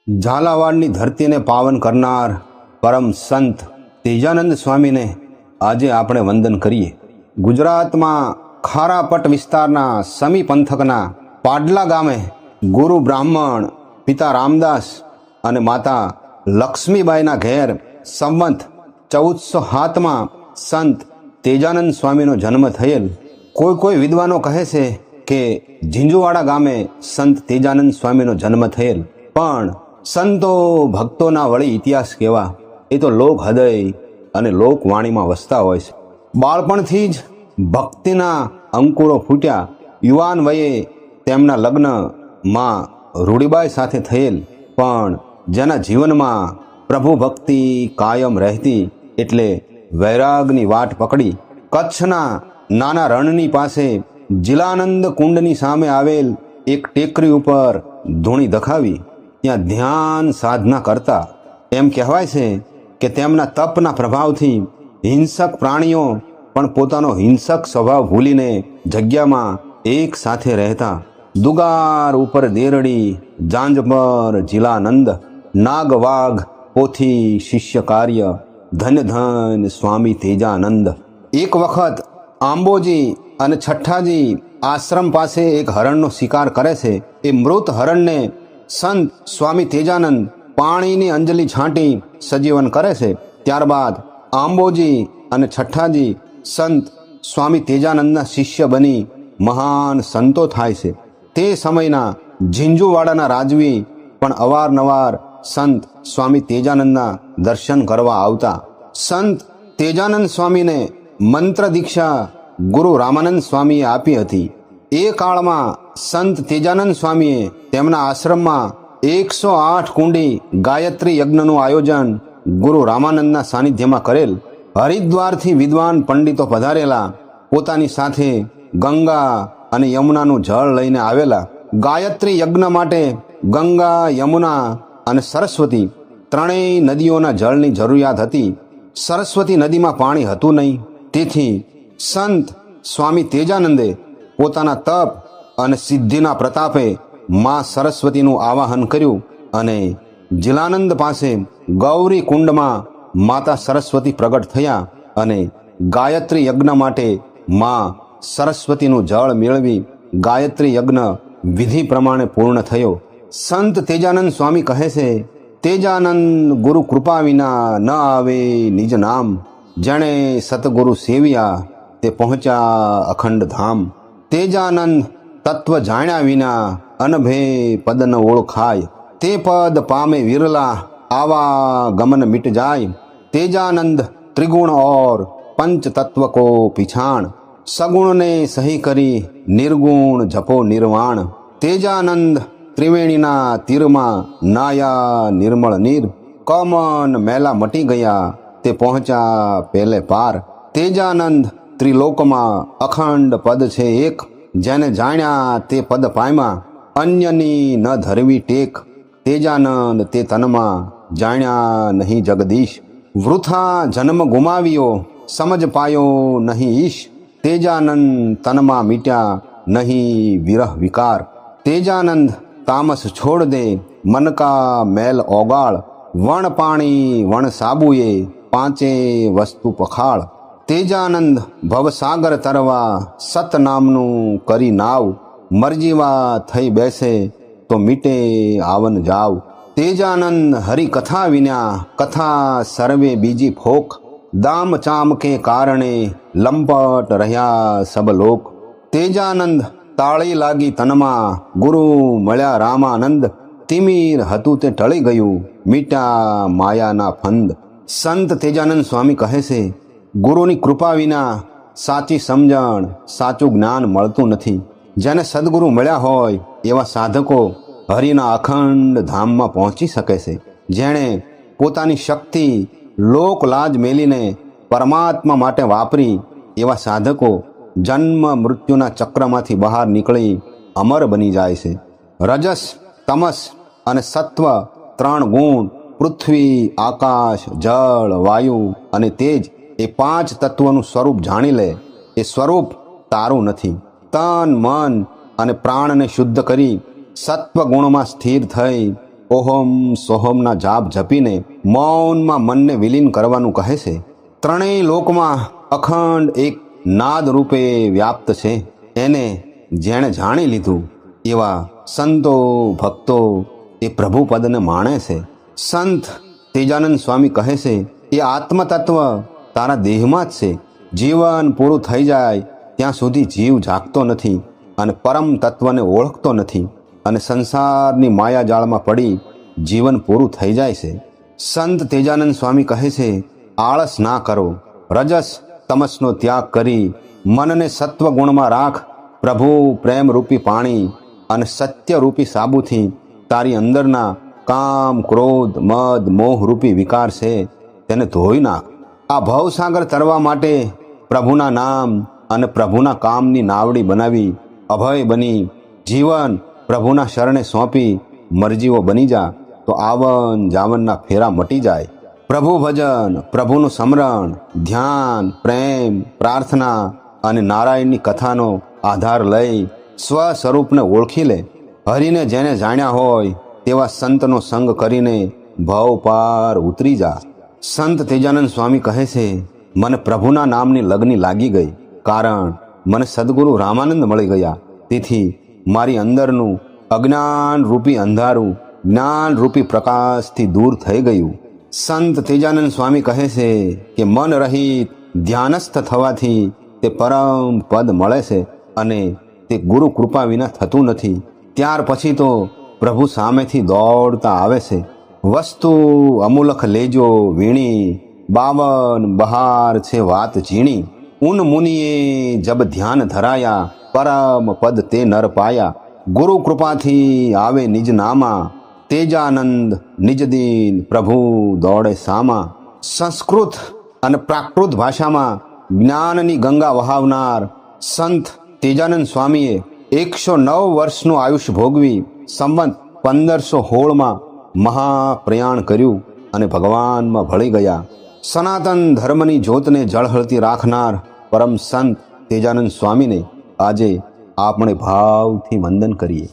ઝાલાવાડની ધરતીને પાવન કરનાર પરમ સંત તેજાનંદ સ્વામીને આજે આપણે વંદન કરીએ. ગુજરાતમાં ખારાપટ વિસ્તારના સમી પંથકના પાડલા ગામે ગુરુ બ્રાહ્મણ પિતા રામદાસ અને માતા લક્ષ્મીબાઈના ઘેર સંવંત 1407માં સંત તેજાનંદ સ્વામીનો જન્મ થયેલ. કોઈ વિદ્વાનો કહે છે કે ઝીંઝુવાડા ગામે સંત તેજાનંદ સ્વામીનો જન્મ થયેલ, પણ સંતો ભક્તોના વળી ઇતિહાસ કેવા એ તો લોક હૃદય અને લોકવાણીમાં વસતા હોય છે. બાળપણથી જ ભક્તિના અંકુરો ફૂટ્યા. યુવાન વયે તેમના લગ્ન માં રૂડીબાઈ સાથે થયેલ, પણ જેના જીવનમાં પ્રભુ ભક્તિ કાયમ રહેતી એટલે વૈરાગની વાટ પકડી કચ્છના નાના રણની પાસે જિલાનંદ કુંડની સામે આવેલ એક ટેકરી ઉપર ધૂણી દખાવી ત્યાં ધ્યાન સાધના કરતા. એમ કહેવાય છે કે તેમના તપના પ્રભાવથી હિંસક પ્રાણીઓ પણ પોતાનો હિંસક સ્વભાવ ભૂલીને જગ્યામાં એક સાથે રહેતા. દુગાર ઉપર દેરડી, જાંજ પર જિલાનંદ, નાગ વાઘ પોથી શિષ્ય કાર્ય, ધન ધન સ્વામી તેજાનંદ. એક વખત આંબોજી અને છઠ્ઠાજી આશ્રમ પાસે એક હરણનો શિકાર કરે છે. એ મૃત હરણને સંત સ્વામી તેજાનંદ પાણીની અંજલિ છાંટી સજીવન કરે છે. ત્યારબાદ આંબોજી અને છઠ્ઠાજી સંત સ્વામી તેજાનંદના શિષ્ય બની મહાન સંતો થાય છે. તે સમયના ઝીંઝુવાડાના રાજવી પણ અવારનવાર સંત સ્વામી તેજાનંદના દર્શન કરવા આવતા. સંત તેજાનંદ સ્વામીને મંત્ર દીક્ષા ગુરુ રામાનંદ સ્વામીએ આપી હતી. એ કાળમાં સંત તેજાનંદ સ્વામીએ તેમના આશ્રમમાં 108 કુંડી ગાયત્રી યજ્ઞનું આયોજન ગુરુ રામાનંદના સાનિધ્યમાં કરેલ. હરિદ્વારથી વિદ્વાન પંડિતો પધારેલા. પોતાની સાથે ગંગા અને યમુનાનું જળ લઈને આવેલા. ગાયત્રી યજ્ઞ માટે ગંગા, યમુના અને સરસ્વતી ત્રણેય નદીઓના જળની જરૂરિયાત હતી. સરસ્વતી નદીમાં પાણી હતું નહીં. તેથી સંત સ્વામી તેજાનંદે પોતાના તપ અને સિદ્ધિના પ્રતાપે મા સરસ્વતીનું આવાહન કર્યું અને જિલાનંદ પાસે ગૌરી કુંડમાં માતા સરસ્વતી પ્રગટ થયા અને ગાયત્રી યજ્ઞ માટે મા સરસ્વતીનું જળ મેળવી ગાયત્રી યજ્ઞ વિધિ પ્રમાણે પૂર્ણ થયો. સંત તેજાનંદ સ્વામી કહે છે, તેજાનંદ ગુરુ કૃપા વિના ન આવે નિજ નામ, જેણે સતગુરુ સેવ્યા તે પહોંચ્યા અખંડ ધામ. તેજાનંદ તત્વ જાણ્યા વિના અનભે પદ ન ઓળખાય, તે પદ પામે વિરલા આવા ગમન મિટ જાય. તેજાનંદ ત્રિગુણ ઓર પંચ તત્વ કો પિછાણ, સગુણ ને સહી કરી નિર્ગુણ જપો નિર્વાણ. તેજાનંદ ત્રિવેણીના તીરમાં નાયા નિર્મળ નીર, કમન મેલા મટી ગયા તે પહોંચ્યા પહેલે પાર. તેજાનંદ ત્રિલોકમાં અખંડ પદ છે એક, જેને જાણ્યા તે પદ પામ્યા અન્યની ન ધરવી ટેક. તેજાનંદ તે તનમાં જાણ્યા નહીં જગદીશ, વૃથા જન્મ ગુમાવ્યો સમજ પાયો નહીં ઈશ. તેજાનંદ તનમાં મીટ્યા નહીં વિરહ વિકાર, તેજાનંદ તામસ છોડ દે મન કા મેલ ઓગાળ. વણ પાણી વણ સાબુએ પાંચે વસ્તુ પખાળ. તેજાનંદ ભવસાગર તરવા સત નામનું કરી નાવ, મરજીવા થઈ બેસે તો મીટે આવન જાવ. તેજાનંદ હરિ કથા વિના કથા સર્વે બીજી ફોક, દામ ચામ કે કારણે લંપટ રહ્યા સબ લોક. તેજાનંદ તાળી લાગી તનમાં ગુરુ મળ્યા રામાનંદ, તિમિર હતું તે ટળી ગયું મીટા માયાના ફંદ. સંત તેજાનંદ સ્વામી કહે છે, ગુરુની કૃપા વિના સાચી સમજણ સાચું જ્ઞાન મળતું નથી. જેને સદગુરુ મળ્યા હોય એવા સાધકો હરિના અખંડ ધામમાં પહોંચી શકે છે. જેણે પોતાની શક્તિ લોક લાજ મેલીને પરમાત્મા માટે વાપરી એવા સાધકો જન્મ મૃત્યુના ચક્રમાંથી બહાર નીકળી અમર બની જાય છે. રજસ, તમસ અને સત્વ ત્રણ ગુણ, પૃથ્વી, આકાશ, જળ, વાયુ અને તેજ એ 5 તત્વોનું સ્વરૂપ જાણી લે. એ સ્વરૂપ તારું નથી. તન, મન અને પ્રાણને શુદ્ધ કરી સત્વ ગુણમાં સ્થિર થઈ ઓહમ સોહમના જાપ જપીને મૌનમાં મનને વિલીન કરવાનું કહે છે. ત્રણેય લોકમાં અખંડ એક નાદ રૂપે વ્યાપ્ત છે. એને જેણે જાણી લીધું એવા સંતો ભક્તો એ પ્રભુપદને માણે છે. સંત તેજાનંદ સ્વામી કહે છે, એ આત્મતત્વ તારા દેહમાં જ છે. જીવન પૂરું થઈ જાય ત્યાં સુધી જીવ જાગતો નથી અને પરમ તત્વને ઓળખતો નથી અને સંસારની માયાજાળમાં પડી જીવન પૂરું થઈ જાય છે. સંત તેજાનંદ સ્વામી કહે છે, આળસ ના કરો, રજસ તમસનો ત્યાગ કરી મનને સત્વગુણમાં રાખ. પ્રભુ પ્રેમરૂપી પાણી અને સત્યરૂપી સાબુથી તારી અંદરના કામ ક્રોધ મદ મોહરૂપી વિકાર છે તેને ધોઈ નાખ. આ ભવસાગર તરવા માટે પ્રભુના નામ અને પ્રભુના કામની નાવડી બનાવી અભય બની જીવન પ્રભુના શરણે સોંપી મરજીઓ બની જા તો આવન જાવનના ફેરા મટી જાય. પ્રભુ ભજન, પ્રભુનું સ્મરણ, ધ્યાન, પ્રેમ, પ્રાર્થના અને નારાયણની કથાનો આધાર લઈ સ્વ સ્વરૂપને ઓળખી લે. હરિને જેને જાણ્યા હોય તેવા સંતનો સંગ કરીને ભવ પાર ઉતરી જા. સંત તેજાનંદ સ્વામી કહે છે, મને પ્રભુના નામની લગ્ની લાગી ગઈ, કારણ મને સદગુરુ રામાનંદ મળી ગયા. તેથી મારી અંદરનું અજ્ઞાન રૂપી અંધારું જ્ઞાન રૂપી પ્રકાશથી દૂર થઈ ગયું. સંત તેજાનંદ સ્વામી કહે છે કે મન રહિત ધ્યાનસ્થ થવાથી તે પરમ પદ મળે છે અને તે ગુરુ કૃપા વિના થતું નથી. ત્યાર પછી તો પ્રભુ સામેથી દોડતા આવે છે. વસ્તુ અમૂલખ લેજો વીણી, 52 બહાર છે વાત ઝીણી. ઉન મુનિએ જબ ધ્યાન ધરાયા, પરમ પદ તે નર પાયા. ગુરુ કૃપાથી આવે નિજ નામા, તેજાનંદ નિજ દીન પ્રભુ દોડે સામા. સંસ્કૃત અને પ્રાકૃત ભાષામાં જ્ઞાનની ગંગા વહાવનાર સંત તેજાનંદ સ્વામીએ 109 વર્ષનું આયુષ્ય ભોગવી સંવત 1516માં મહાપ્રયાણ કર્યું અને ભગવાનમાં ભળી ગયા. સનાતન ધર્મની જ્યોતને ઝળહળતી રાખનાર પરમ સંત તેજાનંદ સ્વામીને આજે આપણે ભાવથી વંદન કરીએ.